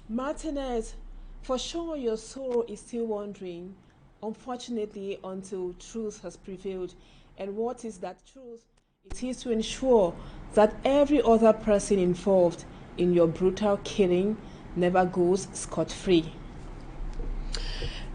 Martinez, for sure your soul is still wandering, unfortunately, until truth has prevailed. And what is that truth? It is to ensure that every other person involved in your brutal killing never goes scot-free.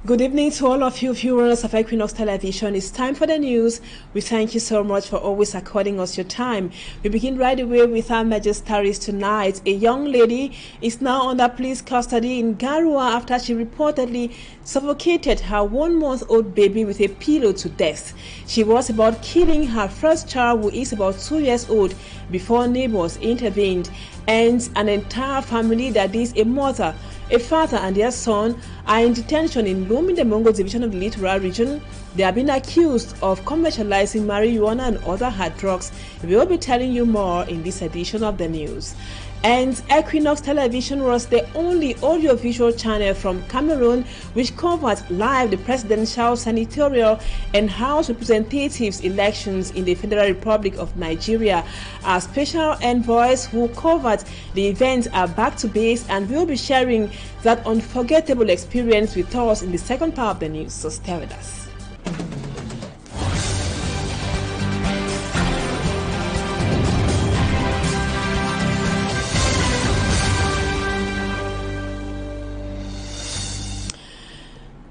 Good evening to all of you viewers of Equinoxe Television. It's time for the news. We thank you so much for always according us your time. We begin right away with our magistrates tonight. A young lady is now under police custody in Garua after she reportedly suffocated her 1-month-old baby with a pillow to death. She was about killing her first child, who is about 2 years old, before neighbors intervened, and an entire family, that is a mother, a father and their son, are in detention in Lomé-Demongo division of the Littoral region. They are being accused of commercializing marijuana and other hard drugs. We will be telling you more in this edition of the news. And Equinoxe Television was the only audiovisual channel from Cameroon which covered live the presidential, senatorial, and House representatives elections in the Federal Republic of Nigeria. Our special envoys who covered the event are back to base and will be sharing that unforgettable experience with us in the second part of the news. So stay with us.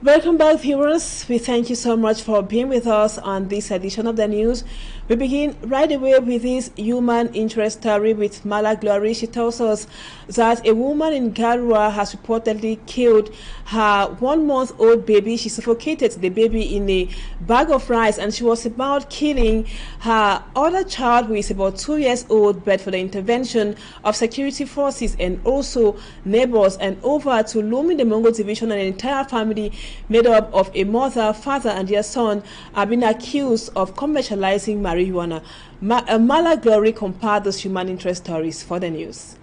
Welcome back, viewers. We thank you so much for being with us on this edition of the news. We begin right away with this human interest story with Mala Glory. She tells us that a woman in Garua has reportedly killed her 1-month-old baby. She suffocated the baby in a bag of rice, and she was about killing her other child, who is about 2 years old, but for the intervention of security forces and also neighbors, and over to Lomé-Demongo division, an entire family made up of a mother, father, and their son are being accused of commercializing marijuana. Mala Glory compared those human interest stories for the news.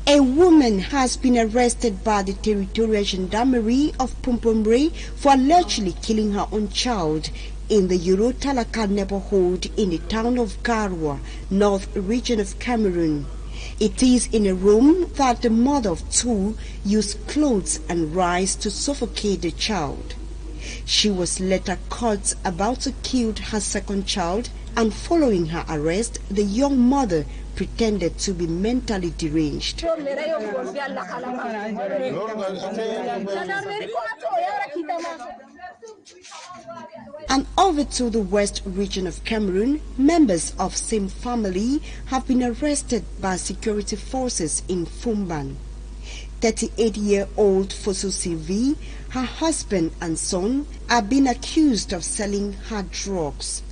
A woman has been arrested by the Territorial Gendarmerie of Pumpumre for allegedly killing her own child in the Euro Talaka neighborhood in the town of Garua, North region of Cameroon. It is in a room that the mother of two used clothes and rice to suffocate the child. She was later caught about to kill her second child, and following her arrest, the young mother pretended to be mentally deranged. And over to the west region of Cameroon, members of same family have been arrested by security forces in Fumban. 38-year-old Fosu Sylvie, her husband and son are being accused of selling hard drugs.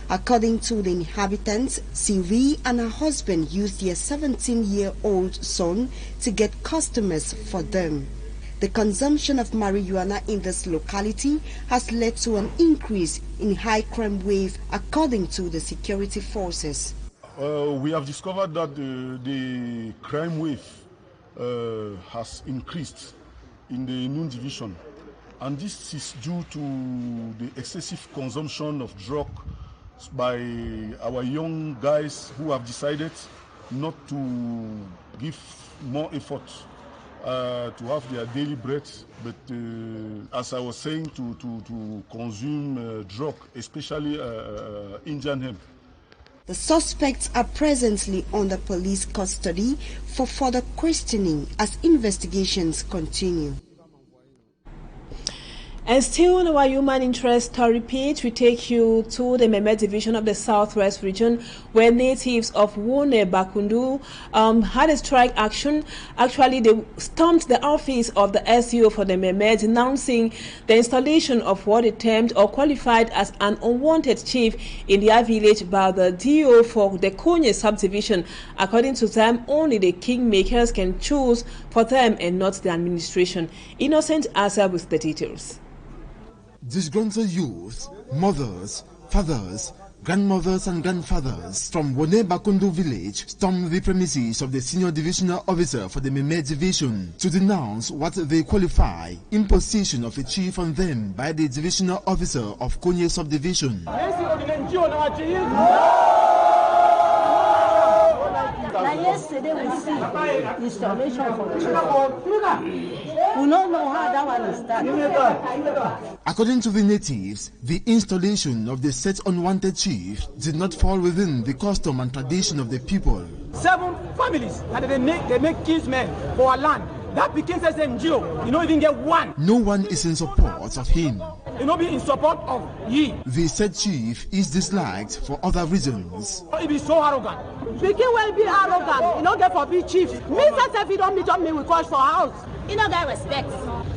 According to the inhabitants, Sylvie and her husband used their 17-year-old son to get customers for them. The consumption of marijuana in this locality has led to an increase in high crime wave, according to the security forces. We have discovered that the crime wave has increased in the Noon division, and this is due to the excessive consumption of drug by our young guys who have decided not to give more effort to have their daily bread, but as I was saying, to consume drug, especially Indian hemp. The suspects are presently under police custody for further questioning as investigations continue. And still on our human interest story page, we take you to the Meme division of the Southwest region, where natives of Wone-Bakundu had a strike action. Actually, they stormed the office of the SEO for the Meme, denouncing the installation of what they termed or qualified as an unwanted chief in their village by the DO for the Konye subdivision. According to them, only the kingmakers can choose for them and not the administration. Innocent Asa with the details. Disgruntled youth, mothers, fathers, grandmothers and grandfathers from Wone-Bakundu village stormed the premises of the senior divisional officer for the Meme division to denounce what they qualify imposition of a chief on them by the divisional officer of Konye subdivision. yesterday we see installation for children. We don't know how that one is done. According to the natives, the installation of the set unwanted chief did not fall within the custom and tradition of the people. 7 families that they make kinsmen for our land. That became NGO. You don't even get one. No one is in support of him. You know, be in support of ye. The said chief is disliked for other reasons. He be so arrogant. Begin will be arrogant. You don't get for big chiefs. Me if you don't meet up me, we call for house. You know get respect.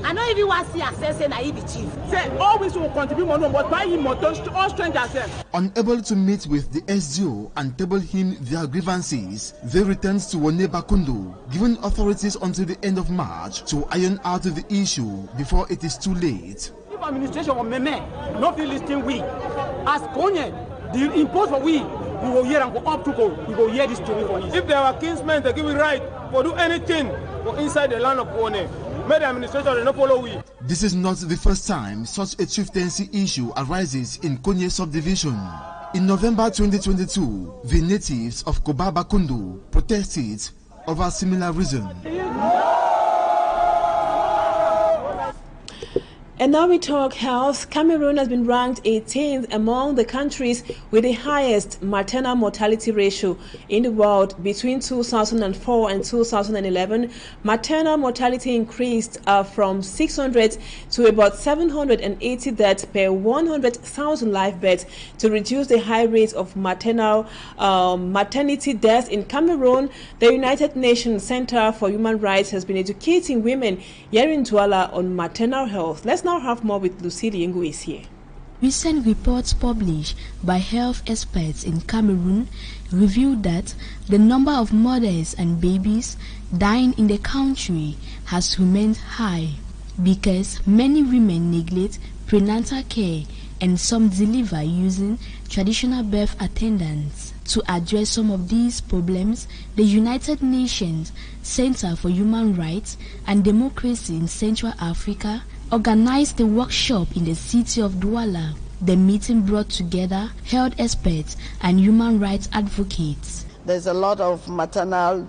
I know if you want to see access, say he be chief. Say always will contribute money, but buy him motor to all strangers. Unable to meet with the SGO and table him their grievances, they returned to Wonebakundu, giving authorities until the end of March to iron out the issue before it is too late. If administration of Meme not be listening, we as Konye, the impose for we will hear and go up to go. We will hear this story for you. If there are kinsmen, they give it right for do anything for inside the land of Kone. May the administration will not follow we. This is not the first time such a chieftaincy issue arises in Konye subdivision. In November 2022, the natives of Kobabakundu protested over a similar reason. And now we talk health. Cameroon has been ranked 18th among the countries with the highest maternal mortality ratio in the world. Between 2004 and 2011, maternal mortality increased from 600 to about 780 deaths per 100,000 live births. To reduce the high rate of maternity deaths in Cameroon, the United Nations Center for Human Rights has been educating women here in Douala on maternal health. Let's now have more with Lucille Yengu is here. Recent reports published by health experts in Cameroon revealed that the number of mothers and babies dying in the country has remained high because many women neglect prenatal care and some deliver using traditional birth attendants. To address some of these problems, the United Nations Center for Human Rights and Democracy in Central Africa organized a workshop in the city of Douala. The meeting brought together health experts and human rights advocates. There's a lot of maternal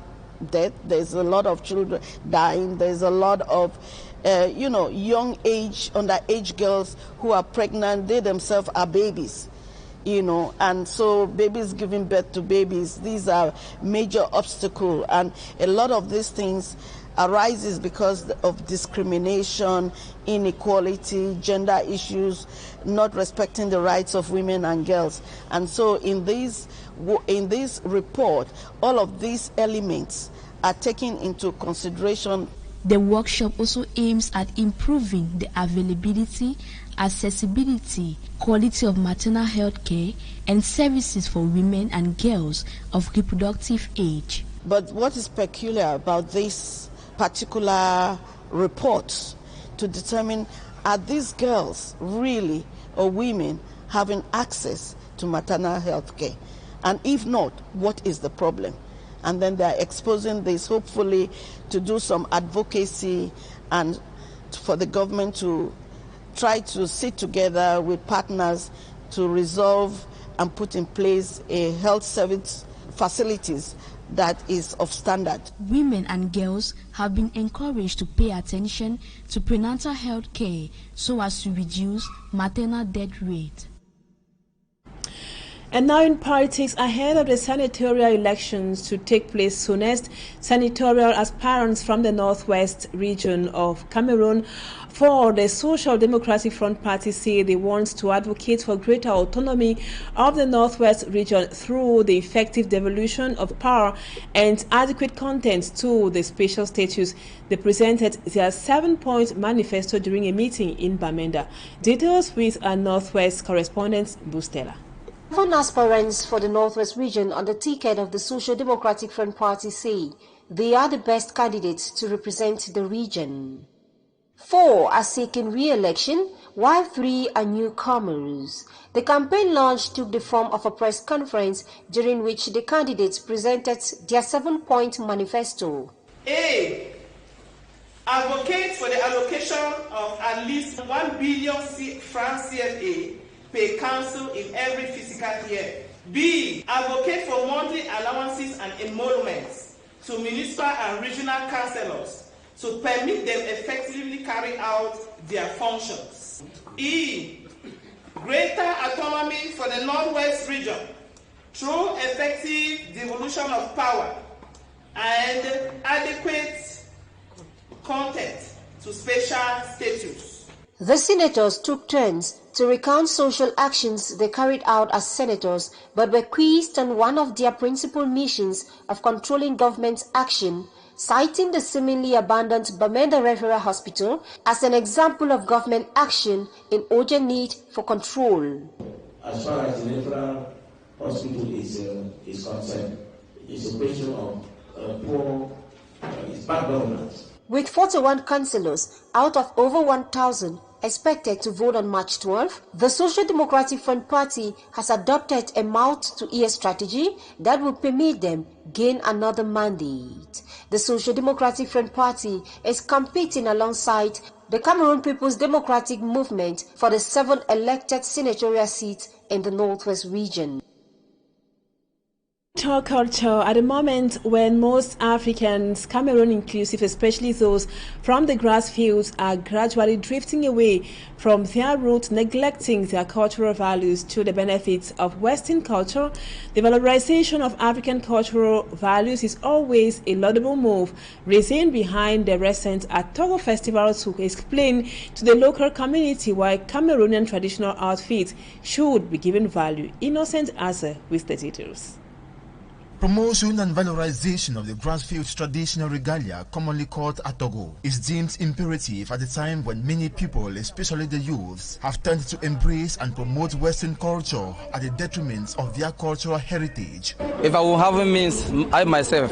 death, there's a lot of children dying, there's a lot of young age, underage girls who are pregnant, they themselves are babies. And so babies giving birth to babies, these are major obstacles, and a lot of these things arises because of discrimination, inequality, gender issues, not respecting the rights of women and girls. And so in this report, all of these elements are taken into consideration. The workshop also aims at improving the availability, accessibility, quality of maternal health care and services for women and girls of reproductive age. But what is peculiar about this particular report to determine, are these girls really or women having access to maternal health care? And if not, what is the problem? And then they're exposing this hopefully to do some advocacy and for the government to try to sit together with partners to resolve and put in place a health service facilities that is of standard. Women and girls have been encouraged to pay attention to prenatal health care so as to reduce maternal death rate. And now in politics, ahead of the senatorial elections to take place soonest, senatorial aspirants from the northwest region of Cameroon for the Social Democratic Front Party say they want to advocate for greater autonomy of the northwest region through the effective devolution of power and adequate content to the special status. They presented their 7-point manifesto during a meeting in Bamenda. Details with our northwest correspondent, Bustela. 7 aspirants for the Northwest region on the ticket of the Social Democratic Front Party say they are the best candidates to represent the region. 4 are seeking re-election, while 3 are newcomers. The campaign launch took the form of a press conference during which the candidates presented their 7-point manifesto. A. Advocate for the allocation of at least 1 billion francs CFA per council in every fiscal year. B. Advocate for monthly allowances and emoluments. to municipal and regional councillors to permit them effectively carry out their functions. E. Greater autonomy for the Northwest region through effective devolution of power and adequate content to special status. The senators took turns to recount social actions they carried out as senators, but were quizzed on one of their principal missions of controlling government's action, citing the seemingly abandoned Bamenda Referral Hospital as an example of government action in urgent need for control. As far as the referral hospital is concerned, it's a question of poor bad governance. With 41 councillors out of over 1,000 expected to vote on March 12, the Social Democratic Front Party has adopted a mouth-to-ear strategy that will permit them gain another mandate. The Social Democratic Front Party is competing alongside the Cameroon People's Democratic Movement for the 7 elected senatorial seats in the Northwest region. Culture at a moment when most Africans, Cameroon inclusive, especially those from the grass fields, are gradually drifting away from their roots, neglecting their cultural values to the benefits of Western culture, the valorization of African cultural values is always a laudable move. Reason behind the recent Atogo Festival to explain to the local community why Cameroonian traditional outfits should be given value. Innocent Asa with the details. Promotion and valorization of the grassfields traditional regalia, commonly called Atogo, is deemed imperative at a time when many people, especially the youths, have turned to embrace and promote Western culture at the detriment of their cultural heritage. If I will have a means, I myself,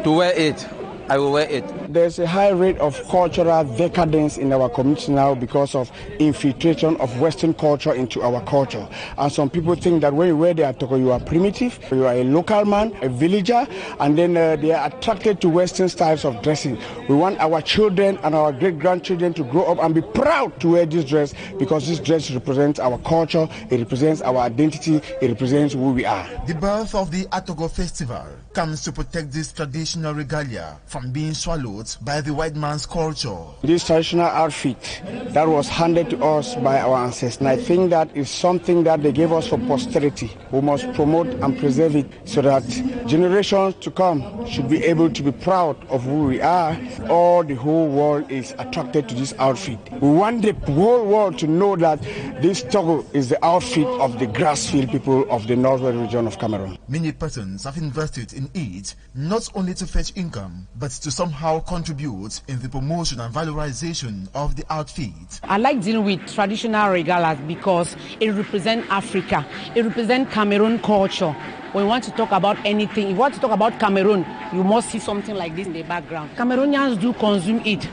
to wear it, I will wear it. There's a high rate of cultural decadence in our community now because of infiltration of Western culture into our culture. And some people think that when you wear the Atogo, you are primitive, you are a local man, a villager, and then they are attracted to Western styles of dressing. We want our children and our great-grandchildren to grow up and be proud to wear this dress because this dress represents our culture, it represents our identity, it represents who we are. The birth of the Atogo Festival comes to protect this traditional regalia from being swallowed by the white man's culture. This traditional outfit that was handed to us by our ancestors, and I think that is something that they gave us for posterity. We must promote and preserve it so that generations to come should be able to be proud of who we are. All the whole world is attracted to this outfit. We want the whole world to know that this Togo is the outfit of the grassfield people of the northern region of Cameroon. Many persons have invested in it not only to fetch income, but to somehow contribute in the promotion and valorization of the outfit. I like dealing with traditional regalas because it represents Africa, it represents Cameroon culture. When you want to talk about anything, if you want to talk about Cameroon, you must see something like this in the background. Cameroonians do consume it.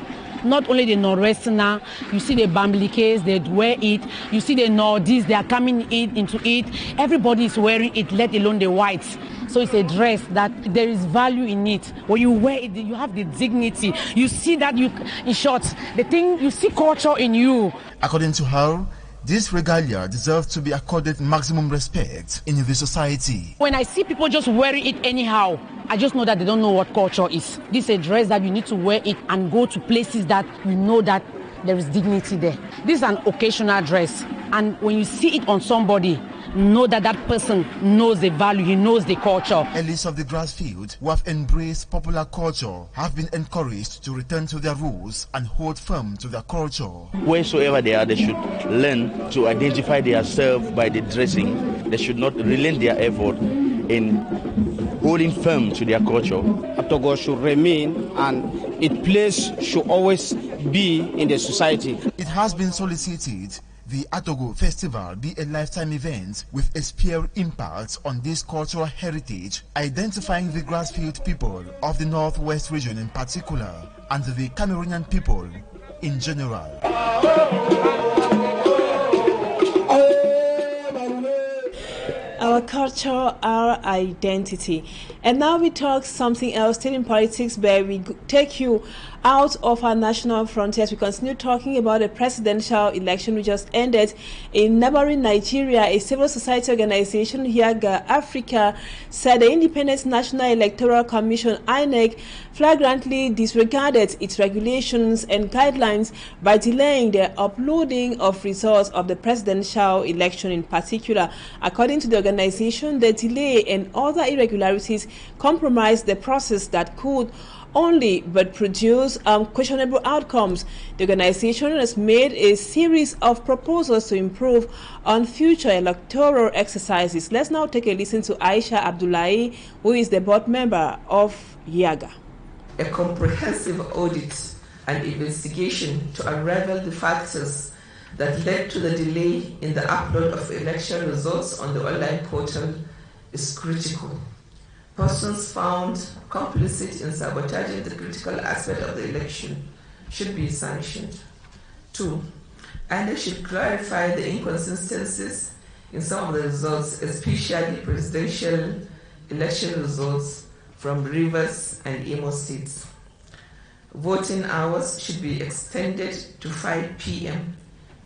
Not only the Northwesterner, you see the Bambilikes, they wear it. You see the Nordies, they are coming into it. Everybody is wearing it, let alone the whites. So it's a dress that there is value in it. When you wear it, you have the dignity. You see that in short, the thing, you see culture in you. According to her, this regalia deserves to be accorded maximum respect in the society. When I see people just wearing it anyhow, I just know that they don't know what culture is. This is a dress that you need to wear it and go to places that you know that there is dignity there. This is an occasional dress. And when you see it on somebody, know that that person knows the value, he knows the culture. Elites of the grassfield who have embraced popular culture have been encouraged to return to their roots and hold firm to their culture. Wheresoever they are, they should learn to identify themselves by the dressing. They should not relent their effort in holding firm to their culture. Atogo should remain and its place should always be in the society. It has been solicited the Atogo Festival be a lifetime event with a sphere impact on this cultural heritage, identifying the grassfield people of the Northwest region in particular and the Cameroonian people in general. Our our culture, our identity. And now we talk something else, still in politics, where we take you out of our national frontiers. We continue talking about the presidential election which just ended in neighboring Nigeria. A civil society organization, Yaga Africa, said the Independent National Electoral Commission, INEC, flagrantly disregarded its regulations and guidelines by delaying the uploading of results of the presidential election in particular. According to the organization, the delay and other irregularities compromised the process that could only but produce questionable outcomes. The organization has made a series of proposals to improve on future electoral exercises. Let's now take a listen to Aisha Abdullahi, who is the board member of YAGA. A comprehensive audit and investigation to unravel the factors that led to the delay in the upload of election results on the online portal is critical. Persons found complicit in sabotaging the critical aspect of the election should be sanctioned. 2. INEC should clarify the inconsistencies in some of the results, especially presidential election results from Rivers and Imo states. Voting hours should be extended to 5 p.m.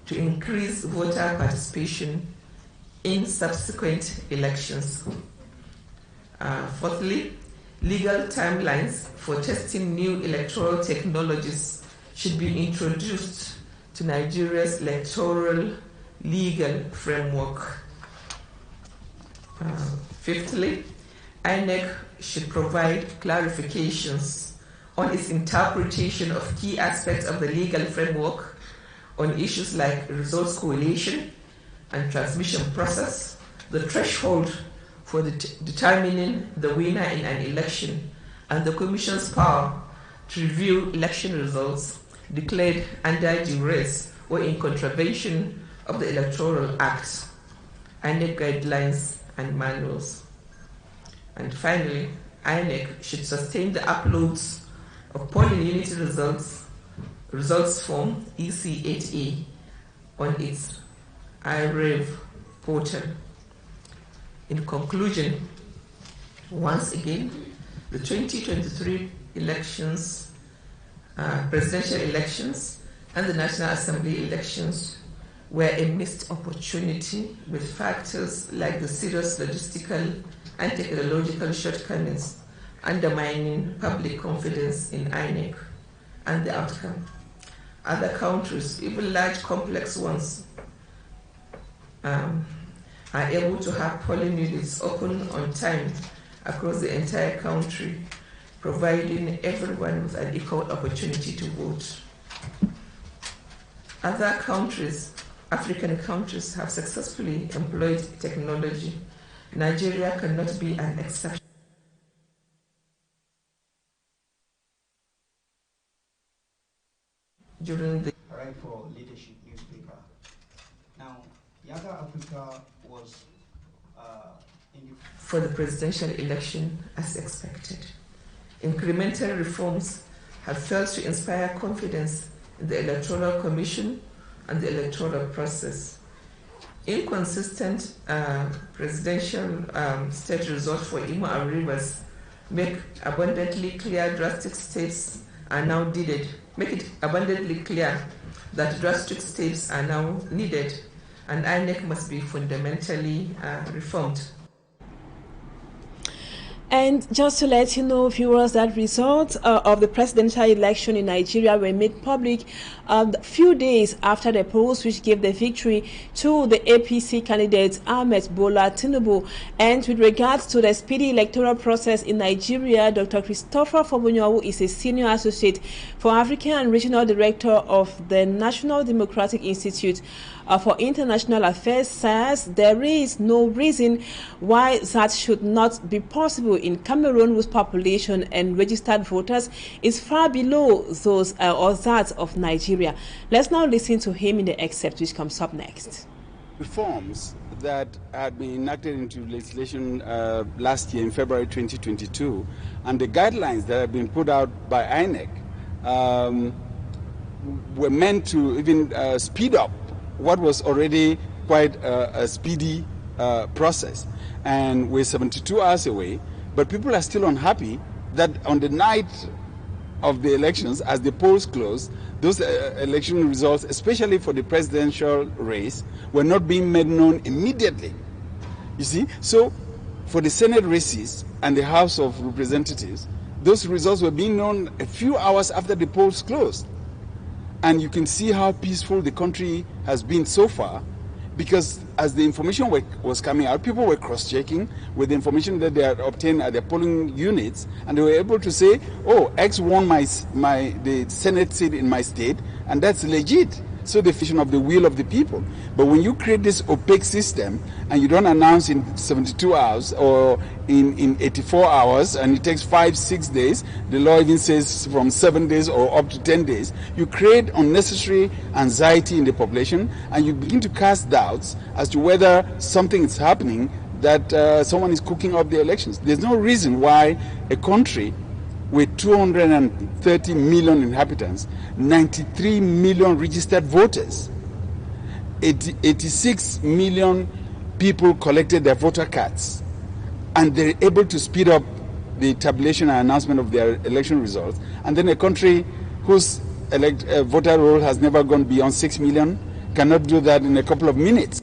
to increase voter participation in subsequent elections. Fourthly, legal timelines for testing new electoral technologies should be introduced to Nigeria's electoral legal framework. Fifthly, INEC should provide clarifications on its interpretation of key aspects of the legal framework on issues like results correlation and transmission process, the threshold for determining the winner in an election, and the Commission's power to review election results declared under duress or in contravention of the Electoral Act, INEC guidelines and manuals. And finally, INEC should sustain the uploads of polling unit results form EC8A on its iRev portal. In conclusion, once again, the 2023 elections, presidential elections, and the National Assembly elections were a missed opportunity with factors like the serious logistical and technological shortcomings undermining public confidence in INEC and the outcome. Other countries, even large complex ones, are able to have polling units open on time across the entire country, providing everyone with an equal opportunity to vote. Other countries, African countries, have successfully employed technology. Nigeria cannot be an exception. During the right for leadership newspaper. Now, Yaga Africa was for the presidential election as expected. Incremental reforms have failed to inspire confidence in the Electoral Commission and the electoral process. Inconsistent presidential state results for Imo and Rivers make abundantly clear drastic steps are now needed. Make it abundantly clear that drastic steps are now needed, and INEC must be fundamentally reformed. And just to let you know, viewers, that results of the presidential election in Nigeria were made public a few days after the polls, which gave the victory to the APC candidate Ahmed Bola Tinubu. And with regards to the speedy electoral process in Nigeria, Dr. Christopher Fobunyo, who is a senior associate for African and regional director of the National Democratic Institute for International Affairs, says there is no reason why that should not be possible in Cameroon, whose population and registered voters is far below those or that of Nigeria. Let's now listen to him in the excerpt which comes up next. Reforms that had been enacted into legislation last year in February 2022 and the guidelines that have been put out by INEC were meant to even speed up what was already quite a speedy process. And we're 72 hours away, but people are still unhappy that on the night of the elections, as the polls closed, those election results, especially for the presidential race, were not being made known immediately. You see, so for the Senate races and the House of Representatives, those results were being known a few hours after the polls closed. And you can see how peaceful the country has been so far, because as the information was coming out, people were cross-checking with the information that they had obtained at their polling units, and they were able to say, oh, X won the Senate seat in my state, and that's legit. So the vision of the will of the people. But when you create this opaque system and you don't announce in 72 hours or in 84 hours, and it takes 5-6 days, the law even says from 7 days or up to 10 days, you create unnecessary anxiety in the population, and you begin to cast doubts as to whether something is happening, that someone is cooking up the elections. There's no reason why a country with 230 million inhabitants, 93 million registered voters, 86 million people collected their voter cards, and they're able to speed up the tabulation and announcement of their election results. And then a country whose voter roll has never gone beyond 6 million cannot do that in a couple of minutes.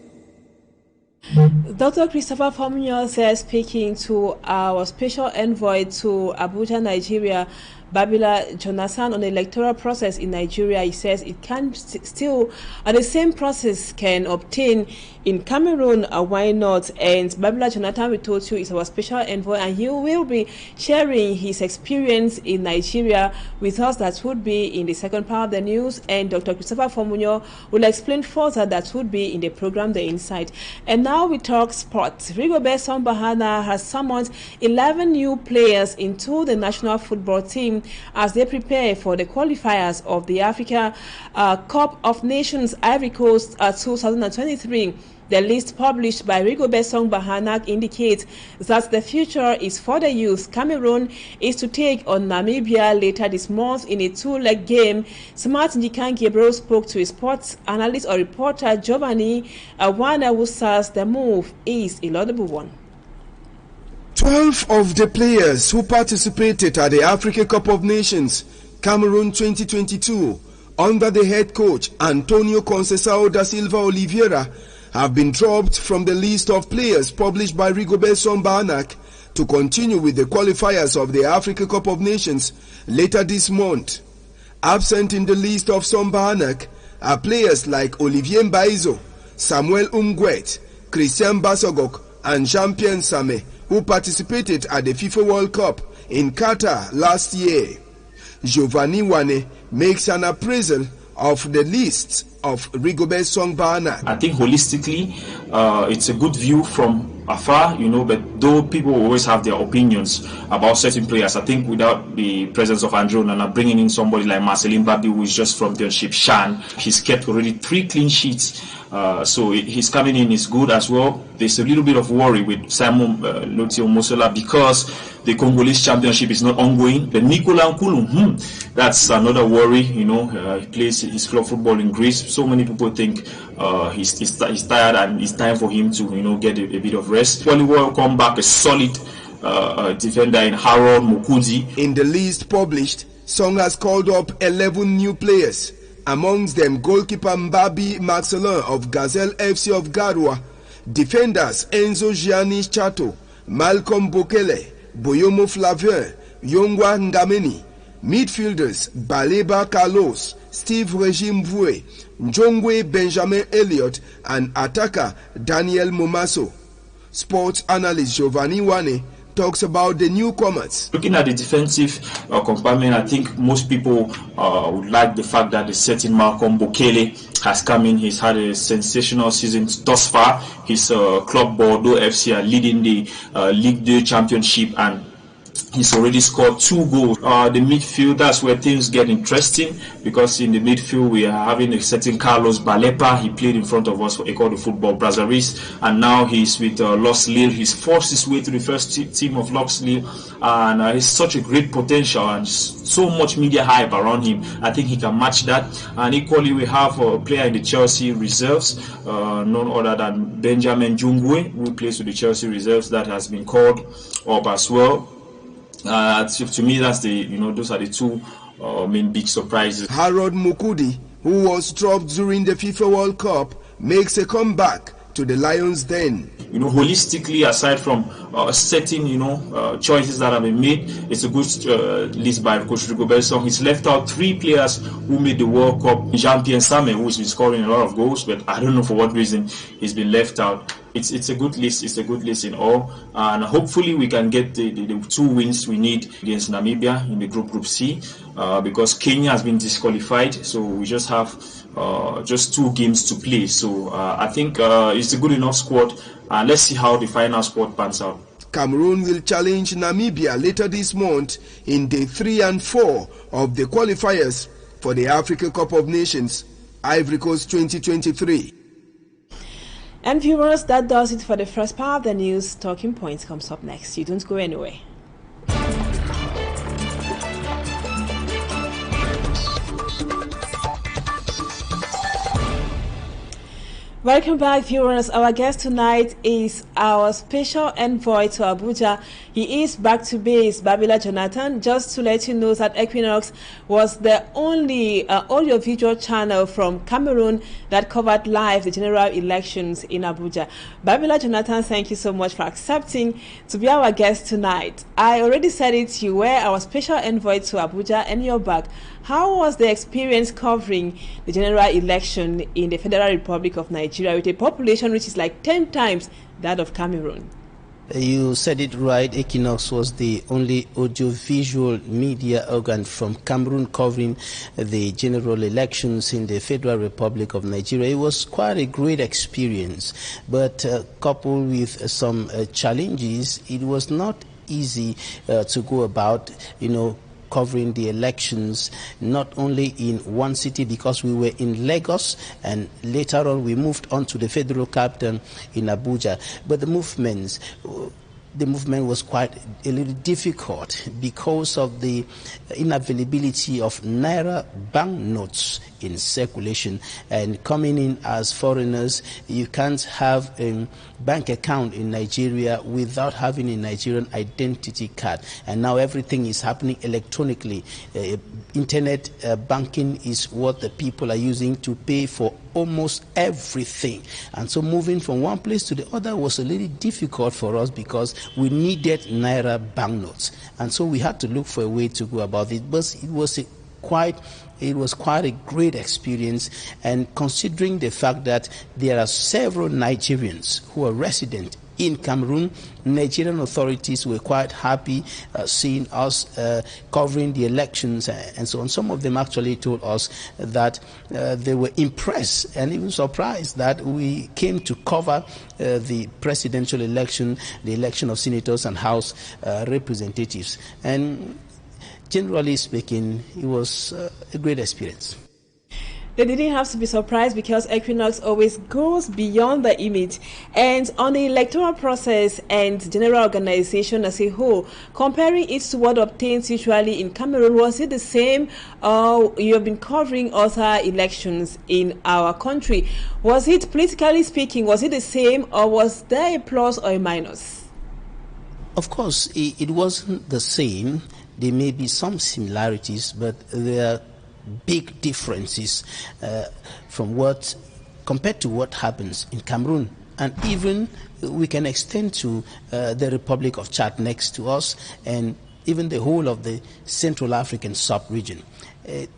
Dr. Christopher Fomunyo says, speaking to our special envoy to Abuja, Nigeria, Babila Jonathan, on the electoral process in Nigeria, he says it can still, the same process can obtain in Cameroon, why not? And Babila Jonathan, we told you, is our special envoy, and he will be sharing his experience in Nigeria with us. That would be in the second part of the news, and Dr. Christopher Fomunyo will explain further. That would be in the program The Insight. And now we talk sports. Rigobert Song Bahana has summoned 11 new players into the national football team as they prepare for the qualifiers of the Africa Cup of Nations Ivory Coast 2023. The list published by Rigobert Song Bahana indicates that the future is for the youth. Cameroon is to take on Namibia later this month in a two-leg game. Smart Njikan Gabriel spoke to a sports analyst or reporter Giovanni Awana, who says the move is a laudable one. 12 of the players who participated at the Africa Cup of Nations Cameroon 2022 under the head coach Antonio Conceição da Silva Oliveira have been dropped from the list of players published by Rigobert Song Bahana to continue with the qualifiers of the Africa Cup of Nations later this month. Absent in the list of Song Bahana are players like Olivier Mbaizo, Samuel Umgwet, Christian Basogok, and Jean-Pierre Same, who participated at the FIFA World Cup in Qatar last year. Giovanni Wane makes an appraisal of the lists of Rigobert Song Bahana. I think holistically, it's a good view from afar, but though people always have their opinions about certain players, I think without the presence of Andrew Nana, bringing in somebody like Marcelin Babi, who is just from Championship Shan, he's kept already 3 clean sheets. So his coming in is good as well. There's a little bit of worry with Simon Lotio Mosola because the Congolese Championship is not ongoing. But Nicolas Nkulu, that's another worry. He plays his club football in Greece. So many people think he's tired and it's time for him to get a bit of rest. Well, he will come back a solid defender in Harold Mukudi. In the list published, Song has called up 11 new players. Amongst them, goalkeeper Mbabi Marcelin of Gazelle FC of Garoua, defenders Enzo Gianni Chato, Malcolm Bokele, Boyomo Flavien, Yongwa Ngameni, midfielders Baleba Carlos, Steve Regime Voué, Njongwe Benjamin Elliott, and attacker Daniel Momaso. Sports analyst Giovanni Wane talks about the newcomers. Looking at the defensive compartment, I think most people would like the fact that the certain Malcolm Bokele has come in. He's had a sensational season thus far. His club Bordeaux FC are leading the Ligue 2 championship, and He's already scored 2 goals. The midfield, that's where things get interesting, because in the midfield we are having a certain Carlos Balepa. He played in front of us for Ecuador Football Brazzaville, and now he's with Los Lille. He's forced his way to the first team of Los Lille, and he's such a great potential and so much media hype around him. I think he can match that. And equally, we have a player in the Chelsea reserves, none other than Benjamin Jungwe, who plays with the Chelsea reserves, that has been called up as well. To me, that's those are the 2 main big surprises. Harold Mukudi, who was dropped during the FIFA World Cup, makes a comeback to the Lions Den. Holistically, aside from certain, choices that have been made, it's a good list by Coach Rigoberto. He's left out 3 players who made the World Cup. Jean-Pierre Same, who's been scoring a lot of goals, but I don't know for what reason he's been left out. It's a good list. It's a good list in all, and hopefully we can get the 2 wins we need against Namibia in the Group C, because Kenya has been disqualified, so we just have just 2 games to play. So I think it's a good enough squad, and let's see how the final squad pans out. Cameroon will challenge Namibia later this month in day 3 and 4 of the qualifiers for the Africa Cup of Nations, Ivory Coast 2023. And viewers, that does it for the first part of the news. Talking Points comes up next. You don't go anywhere. Welcome back, viewers. Our guest tonight is our special envoy to Abuja. He is back to base, Babila Jonathan. Just to let you know that Equinoxe was the only audiovisual channel from Cameroon that covered live the general elections in Abuja. Babila Jonathan, thank you so much for accepting to be our guest tonight. I already said it, you were our special envoy to Abuja and you're back. How was the experience covering the general election in the Federal Republic of Nigeria with a population which is like 10 times that of Cameroon? You said it right. Equinoxe was the only audiovisual media organ from Cameroon covering the general elections in the Federal Republic of Nigeria. It was quite a great experience, but coupled with some challenges, it was not easy to go about, covering the elections, not only in one city, because we were in Lagos and later on we moved on to the federal capital in Abuja. But the movement was quite a little difficult because of the inavailability of Naira banknotes in circulation, and coming in as foreigners, you can't have a bank account in Nigeria without having a Nigerian identity card, and now everything is happening electronically. Internet banking is what the people are using to pay for almost everything, and so moving from one place to the other was a little difficult for us because we needed Naira banknotes, and so we had to look for a way to go about it. But it was quite a great experience, and considering the fact that there are several Nigerians who are resident in Cameroon, Nigerian authorities were quite happy seeing us covering the elections and so on. Some of them actually told us that they were impressed and even surprised that we came to cover the presidential election, the election of senators and House representatives. And generally speaking, it was a great experience. They didn't have to be surprised because Equinoxe always goes beyond the image. And on the electoral process and general organization as a whole, comparing it to what obtains usually in Cameroon, was it the same? You have been covering other elections in our country. Was it, politically speaking, was it the same, or was there a plus or a minus? Of course, it wasn't the same. There may be some similarities, but there are big differences compared to what happens in Cameroon, and even we can extend to the Republic of Chad next to us, and even the whole of the Central African sub-region.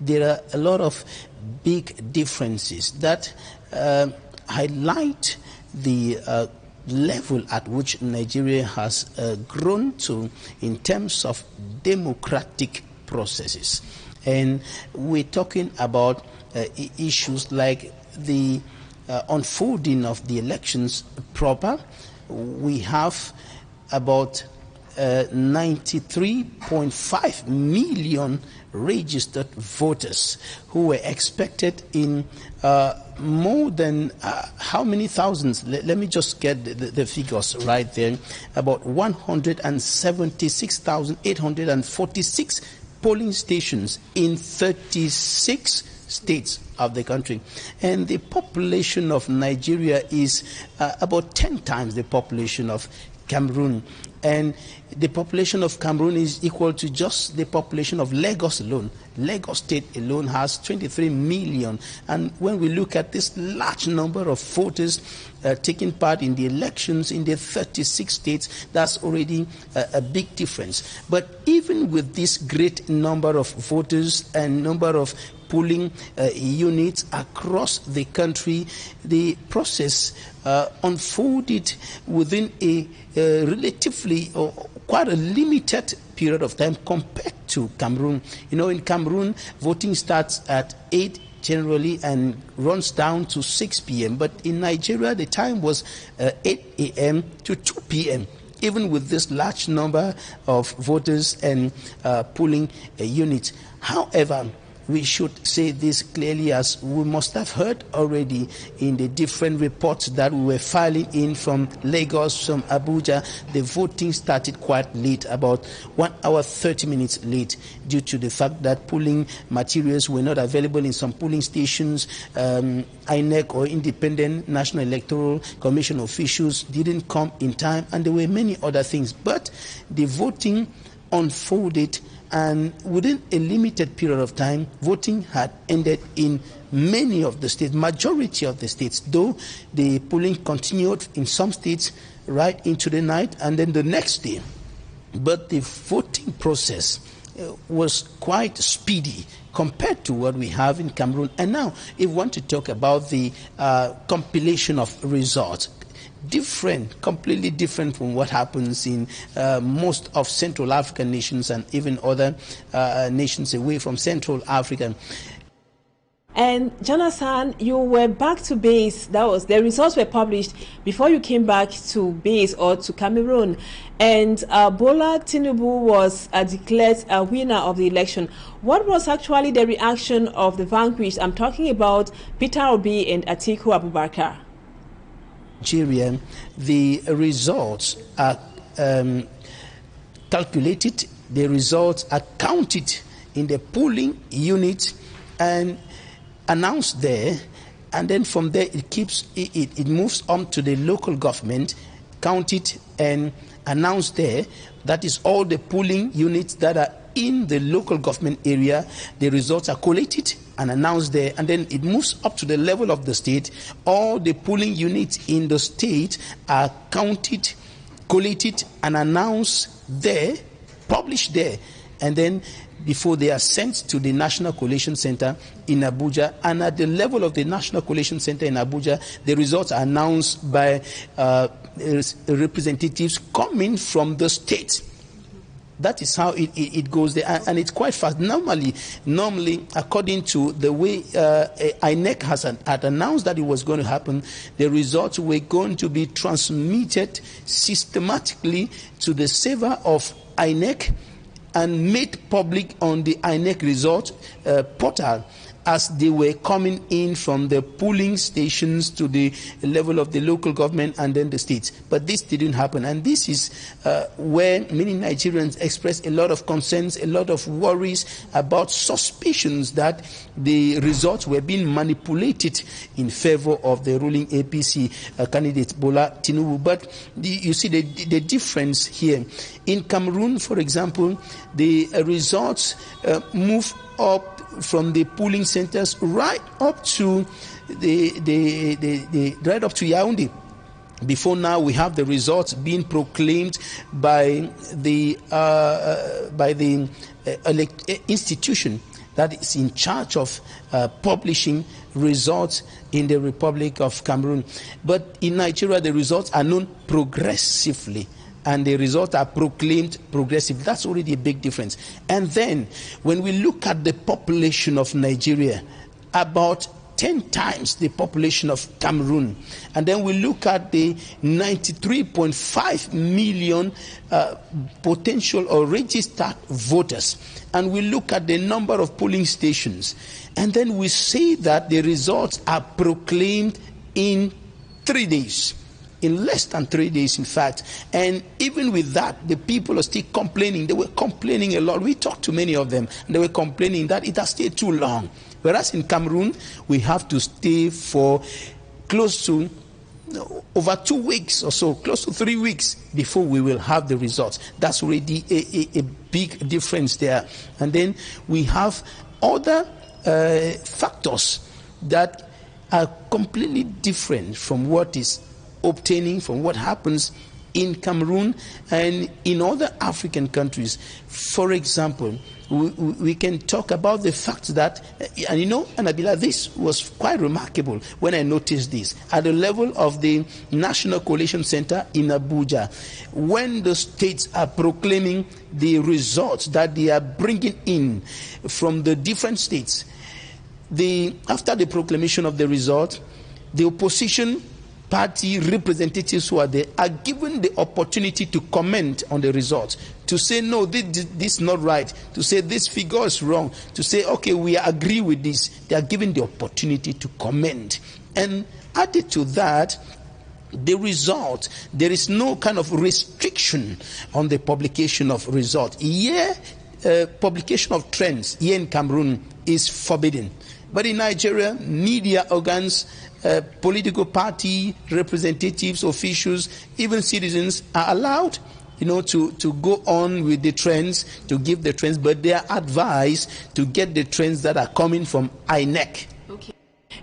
There are a lot of big differences that highlight the level at which Nigeria has grown to in terms of democratic processes. And we're talking about issues like the unfolding of the elections proper. We have about 93.5 million registered voters who were expected in more than how many thousands? Let me just get the figures right there. About 176,846 polling stations in 36 states of the country. And the population of Nigeria is about 10 times the population of Cameroon. And the population of Cameroon is equal to just the population of Lagos alone. Lagos State alone has 23 million. And when we look at this large number of voters taking part in the elections in the 36 states, that's already a big difference. But even with this great number of voters and number of polling units across the country, the process unfolded within a relatively quite a limited period of time compared to Cameroon. You know, in Cameroon, voting starts at 8 generally and runs down to 6 p.m. But in Nigeria, the time was 8 a.m. to 2 p.m. even with this large number of voters and polling units. However, we should say this clearly, as we must have heard already in the different reports that we were filing in from Lagos, from Abuja. The voting started quite late, about 1 hour 30 minutes late, due to the fact that polling materials were not available in some polling stations. INEC or Independent National Electoral Commission officials didn't come in time, and there were many other things. But the voting unfolded, and within a limited period of time, voting had ended in many of the states, majority of the states, though the polling continued in some states right into the night and then the next day. But the voting process was quite speedy compared to what we have in Cameroon. And now, if we want to talk about the compilation of results, completely different from what happens in most of Central African nations and even other nations away from Central Africa. And Jonathan, you were back to base. That was the results were published before you came back to base or to Cameroon. And Bola Tinubu was declared a winner of the election. What was actually the reaction of the vanquished? I'm talking about Peter Obi and Atiku Abubakar. Nigeria, the results are calculated, the results are counted in the polling unit and announced there, and then from there it moves on to the local government, counted and announced there. That is all the polling units that are in the local government area. The results are collated and announced there, and then it moves up to the level of the state. All the polling units in the state are counted, collated, and announced there, published there, and then before they are sent to the National Collation Center in Abuja. And at the level of the National Collation Center in Abuja, the results are announced by representatives coming from the state. That is how it goes there, and it's quite fast. Normally, according to the way INEC had announced that it was going to happen, the results were going to be transmitted systematically to the server of INEC and made public on the INEC result portal as they were coming in from the polling stations to the level of the local government and then the states. But this didn't happen, and this is where many Nigerians expressed a lot of concerns, a lot of worries about suspicions that the results were being manipulated in favor of the ruling APC candidate Bola Tinubu. But you see the difference here. In Cameroon, for example, the results move up from the polling centers right up to right up to Yaoundé. Before now, we have the results being proclaimed by the institution that is in charge of publishing results in the Republic of Cameroon. But in Nigeria, the results are known progressively, and the results are proclaimed progressive. That's already a big difference. And then, when we look at the population of Nigeria, about 10 times the population of Cameroon. And then we look at the 93.5 million potential or registered voters. And we look at the number of polling stations. And then we say that the results are proclaimed in 3 days. In less than 3 days, in fact. And even with that, the people are still complaining. They were complaining a lot. We talked to many of them, and they were complaining that it has stayed too long. Whereas in Cameroon, we have to stay for close to over 2 weeks or so, close to 3 weeks before we will have the results. That's already a big difference there. And then we have other factors that are completely different from what is obtaining, from what happens in Cameroon and in other African countries. For example, we can talk about the fact that, and Anabila, this was quite remarkable when I noticed this. At the level of the National Coalition Center in Abuja, when the states are proclaiming the results that they are bringing in from the different states, after the proclamation of the result, the opposition party representatives who are there are given the opportunity to comment on the results, to say, no, this is not right, to say this figure is wrong, to say, okay, we agree with this. They are given the opportunity to comment. And added to that, the result, there is no kind of restriction on the publication of results. Here, publication of trends here in Cameroon is forbidden. But in Nigeria, media organs, political party representatives, officials, even citizens are allowed, to go on with the trends, to give the trends, but they are advised to get the trends that are coming from INEC.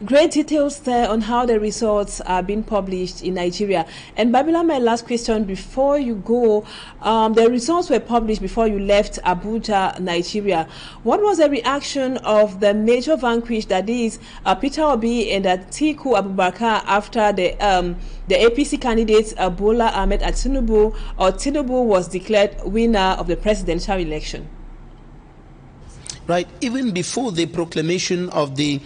Great details there on how the results are being published in Nigeria. And Babila, my last question before you go, the results were published before you left Abuja, Nigeria. What was the reaction of the major vanquished, that is Peter Obi and Atiku Abubakar, after the APC candidate Bola Ahmed Tinubu was declared winner of the presidential election? Right, even before the proclamation of the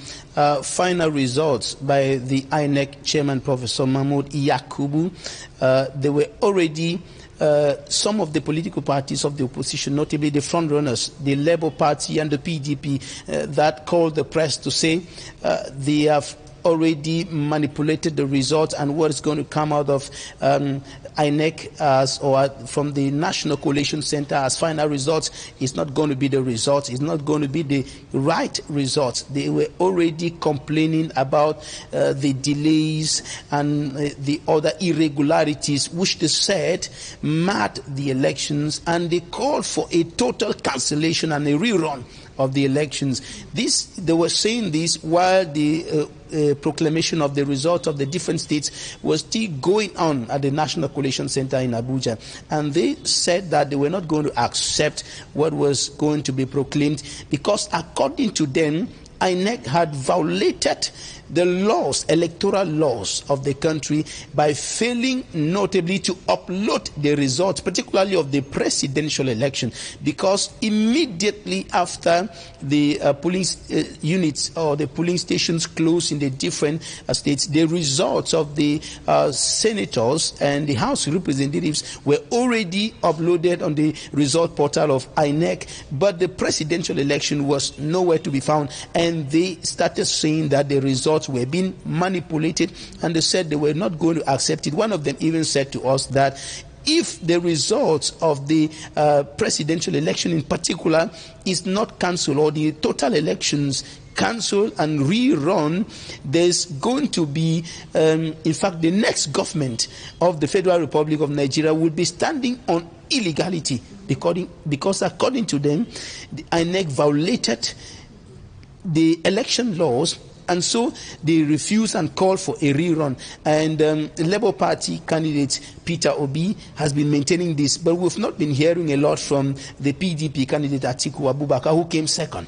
final results by the INEC chairman, Professor Mahmoud Yakubu, there were already some of the political parties of the opposition, notably the frontrunners, the Labour Party and the PDP, that called the press to say they have already manipulated the results, and what is going to come out of INEC or from the National Coalition Center as final results is not going to be the results, it's not going to be the right results. They were already complaining about the delays and the other irregularities which they said marred the elections, and they called for a total cancellation and a rerun of the elections. They were saying this while the proclamation of the results of the different states was still going on at the National Coalition Center in Abuja. And they said that they were not going to accept what was going to be proclaimed because, according to them, INEC had violated the laws, electoral laws of the country, by failing notably to upload the results, particularly of the presidential election, because immediately after the polling units or the polling stations closed in the different states, the results of the senators and the House representatives were already uploaded on the result portal of INEC, but the presidential election was nowhere to be found, and they started saying that the results were being manipulated, and they said they were not going to accept it. One of them even said to us that if the results of the presidential election in particular is not cancelled, or the total elections cancelled and rerun, there's going to be, in fact, the next government of the Federal Republic of Nigeria will be standing on illegality, because according to them, the INEC violated the election laws, and so they refuse and call for a rerun. And the Labour Party candidate Peter Obi has been maintaining this, but we've not been hearing a lot from the PDP candidate Atiku Abubakar, who came second.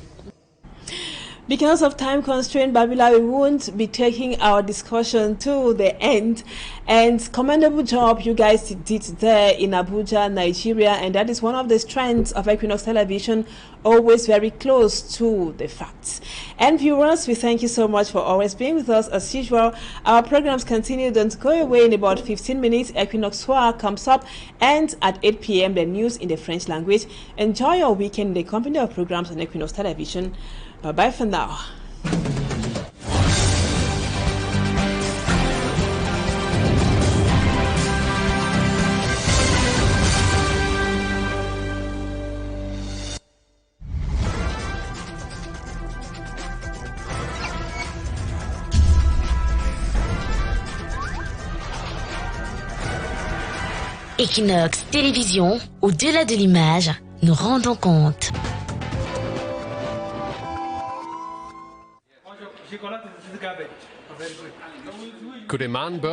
Because of time constraint, Babila, we won't be taking our discussion to the end. And commendable job you guys did there in Abuja, Nigeria. And that is one of the strengths of Equinoxe Television, always very close to the facts. And viewers, we thank you so much for always being with us. As usual, our programs continue. Don't go away. In about 15 minutes, Equinoxe Soir comes up. And at 8 p.m., the news in the French language. Enjoy your weekend in the company of programs on Equinoxe Television. Bye-bye for now. Equinoxe Télévision, au-delà de l'image, nous rendons compte. Could a man burn